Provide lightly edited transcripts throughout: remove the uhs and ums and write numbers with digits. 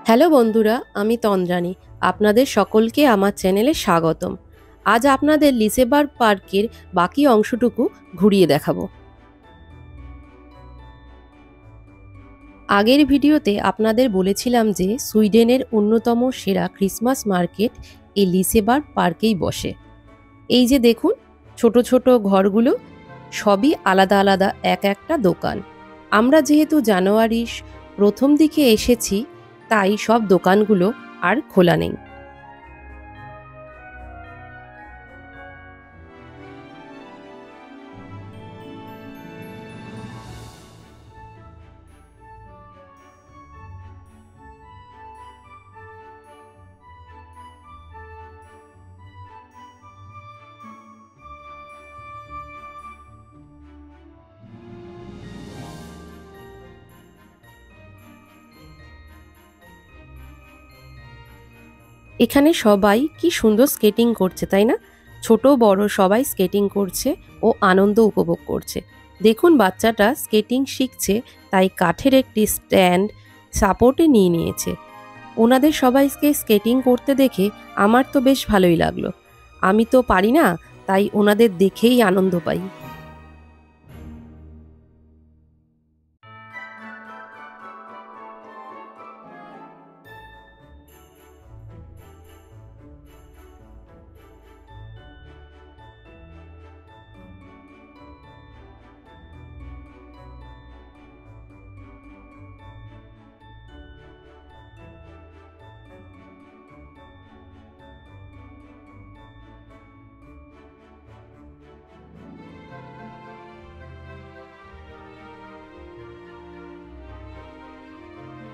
Hello বন্ধুরা, আমি তন্দ্রানী। আপনাদের সকলকে আমার চ্যানেলে স্বাগতম। আজ আপনাদের লিসেবার্গ পার্কের বাকি অংশটুকু ঘুরিয়ে দেখাবো। আগের ভিডিওতে আপনাদের বলেছিলাম যে সুইডেনের অন্যতম সেরা ক্রিসমাস মার্কেট এই লিসেবার্গ পার্কেই বসে। এই যে দেখুন, ছোট ছোট ঘরগুলো সবই আলাদা আলাদা এক একটা দোকান। আমরা যেহেতু জানুয়ারির প্রথম দিকে এসেছি, তাই সব দোকানগুলো আর খোলা নেই। এখানে সবাই কি সুন্দর স্কেটিং করছে, তাই না? ছোট বড় সবাই স্কেটিং করছে ও আনন্দ উপভোগ করছে। দেখুন, বাচ্চাটা স্কেটিং শিখছে, তাই কাঠের একটি স্ট্যান্ড সাপোর্টে নিয়ে নিয়েছে। ওনাদের সবাইকে স্কেটিং করতে দেখে আমার তো বেশ ভালোই লাগলো। আমি তো পারি না, তাই ওনাদের দেখেই আনন্দ পাই।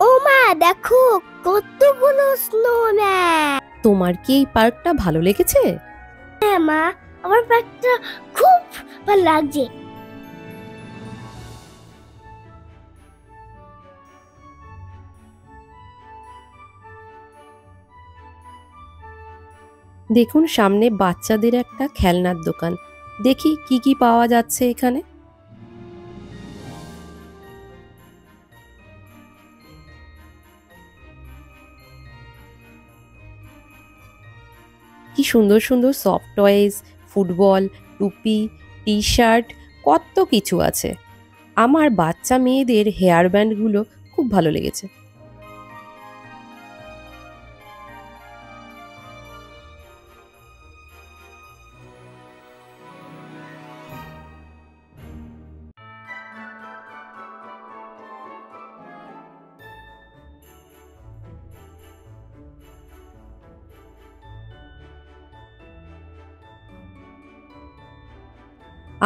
ও মা, দেখো কতগুলো স্নোম্যান। তোমার কি এই পার্কটা ভালো লেগেছে? হ্যাঁ মা, আমার পার্কটা খুব ভালো লাগছে। দেখুন, সামনে বাচ্চাদের একটা খেলনার দোকান। দেখি কি কি পাওয়া যাচ্ছে এখানে। কি সুন্দর সুন্দর সফট টয়েস, ফুটবল, টুপি, টি শার্ট, কত কিছু আছে। আমার বাচ্চা মেয়েদের হেয়ার ব্যান্ডগুলো খুব ভালো লেগেছে।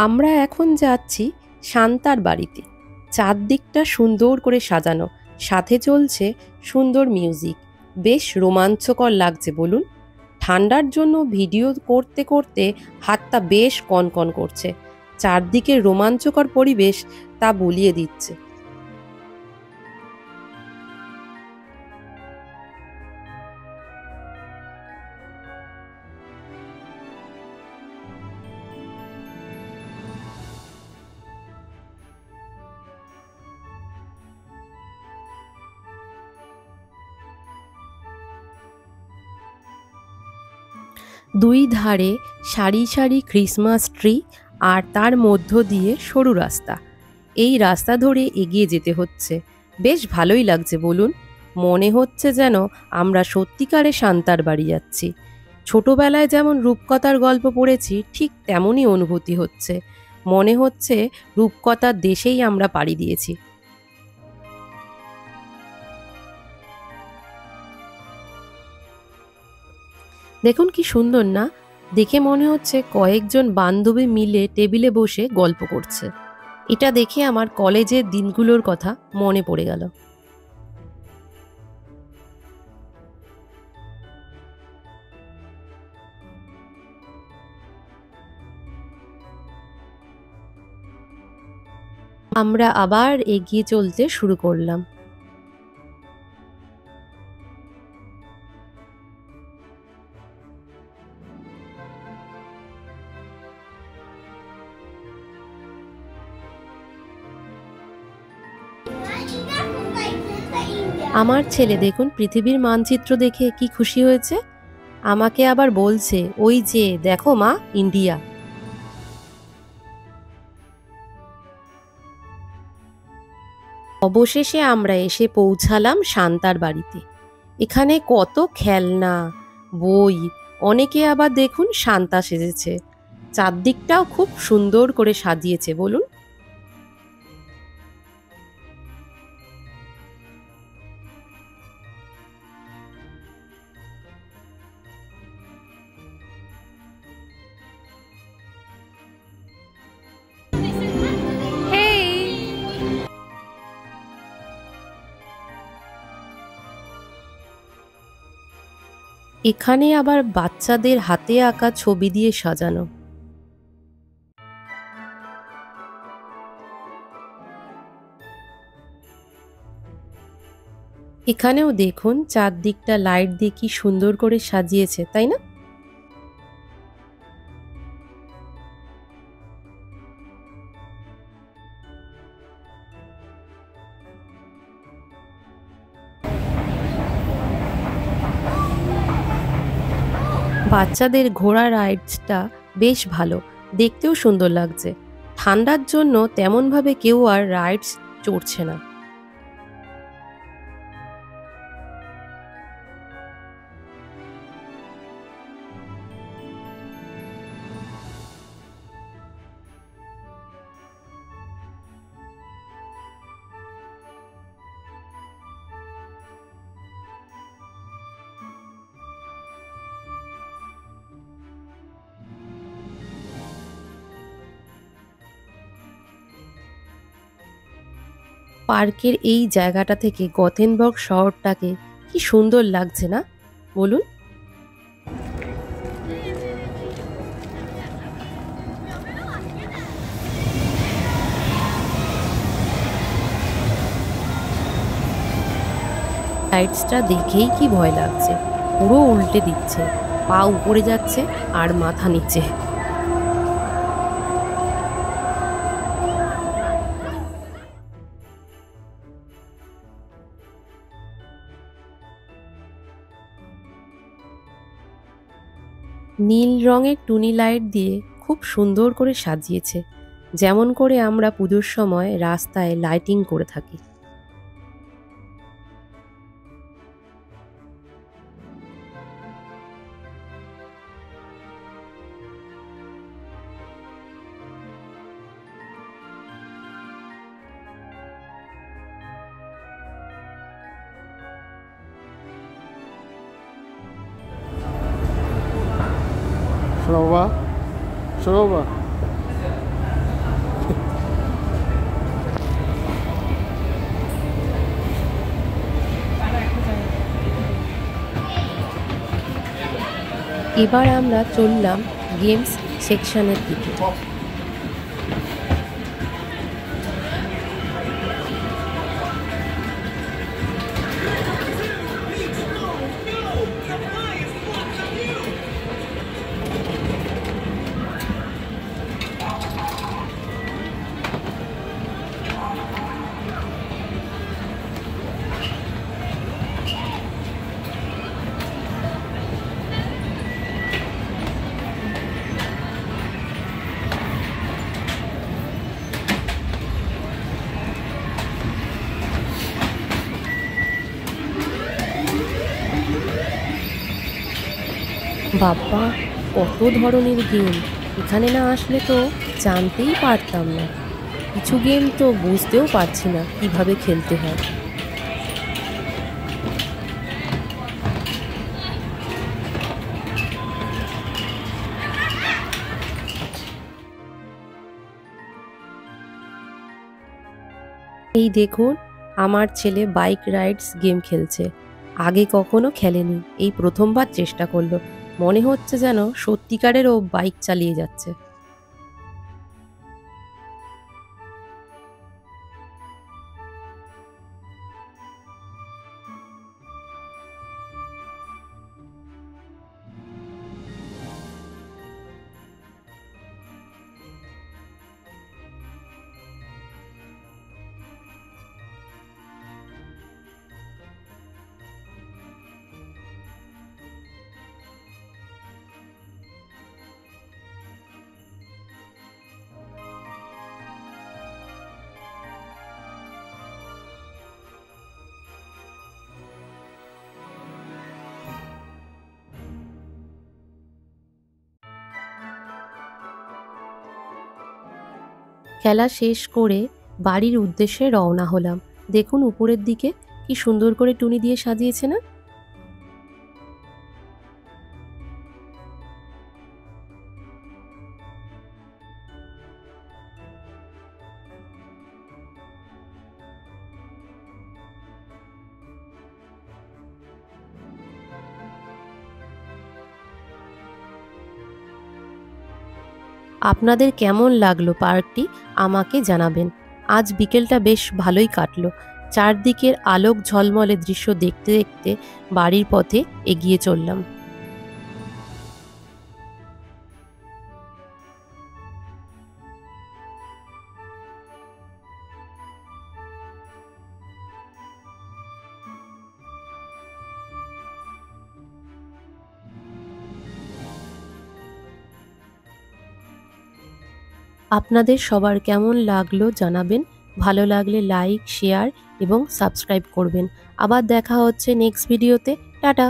আমরা এখন যাচ্ছি শান্তার বাড়িতে। চারদিকটা সুন্দর করে সাজানো, সাথে চলছে সুন্দর মিউজিক। বেশ রোমাঞ্চকর লাগছে বলুন। ঠান্ডার জন্য ভিডিও করতে করতে হাতটা বেশ কনকন করছে। চারদিকের রোমাঞ্চকর পরিবেশ তা বলিয়ে দিচ্ছে। দুই ধারে সারি সারি ক্রিসমাস ট্রি, আর তার মধ্য দিয়ে সরু রাস্তা। এই রাস্তা ধরে এগিয়ে যেতে হচ্ছে। বেশ ভালোই লাগছে বলুন। মনে হচ্ছে যেন আমরা সত্যিকারে শান্তার বাড়ি যাচ্ছি। ছোটবেলায় যেমন রূপকথার গল্প পড়েছি, ঠিক তেমনই অনুভূতি হচ্ছে। মনে হচ্ছে রূপকথার দেশেই আমরা পাড়ি দিয়েছি। দেখুন কি সুন্দর না? দেখে মনে হচ্ছে কয়েকজন বান্ধবী মিলে টেবিলে বসে গল্প করছে। এটা দেখে আমার কলেজের দিনগুলোর কথা মনে পড়ে গেল। আমরা আবার এগিয়ে চলতে শুরু করলাম। আমার ছেলে দেখুন পৃথিবীর মানচিত্র দেখে কি খুশি হয়েছে, আমাকে আবার বলছে ওই যে দেখো মা, ইন্ডিয়া। অবশেষে আমরা এসে পৌঁছালাম শান্তার বাড়িতে। এখানে কত খেলনা, বই, অনেকে আবার দেখুন শান্তা সেজেছে। চারদিকটাও খুব সুন্দর করে সাজিয়েছে বলুন। এখানে আবার বাচ্চাদের হাতে আঁকা ছবি দিয়ে সাজানো। এখানেও দেখুন চারদিকটা লাইট দিয়ে কি সুন্দর করে সাজিয়েছে, তাই না? বাচ্চাদের ঘোড়া রাইডসটা বেশ ভালো, দেখতেও সুন্দর লাগছে। ঠান্ডার জন্য তেমনভাবে কেউ আর রাইডস চড়ছে না। পার্কের এই জায়গাটা থেকে গথেনবার্গ শহরটাকে কি সুন্দর লাগছে না বলুন। লাইটসটা দেখেই কি ভয় লাগছে, পুরো উল্টে দিচ্ছে, পা উপরে যাচ্ছে আর মাথা নিচে। নীল রঙের টুনি লাইট দিয়ে খুব সুন্দর করে সাজিয়েছে, যেমন করে আমরা পুজোর সময় রাস্তায় লাইটিং করে থাকি। শোনো বাবা, শোনো বাবা। এবার আমরা চললাম গেমস সেকশনের দিকে। বাবা, কত ধরনের গেম! এখানে না আসলে তো জানতেই পারতাম না। কিছু গেম তো বুঝতেও পারছি না কিভাবে খেলতে হয়। এই দেখুন, আমার ছেলে বাইক রাইডস গেম খেলছে। আগে কখনো খেলেনি, এই প্রথমবার চেষ্টা করলো। মনে হচ্ছে যেন সত্যিকারের ও বাইক চালিয়ে যাচ্ছে। খেলা শেষ করে বাড়ির উদ্দেশ্যে রওনা হলাম। দেখুন উপরের দিকে কি সুন্দর করে টুনি দিয়ে সাজিয়েছে না? আপনাদের কেমন লাগলো পার্কটি আমাকে জানাবেন। আজ বিকেলটা বেশ ভালোই কাটলো। চারদিকের আলোক ঝলমলে দৃশ্য দেখতে দেখতে বাড়ির পথে এগিয়ে চললাম। আপনাদের সবার কেমন লাগলো জানাবেন। ভালো লাগলে লাইক, শেয়ার এবং সাবস্ক্রাইব করবেন। আবার দেখা হচ্ছে নেক্সট ভিডিওতে। টাটা।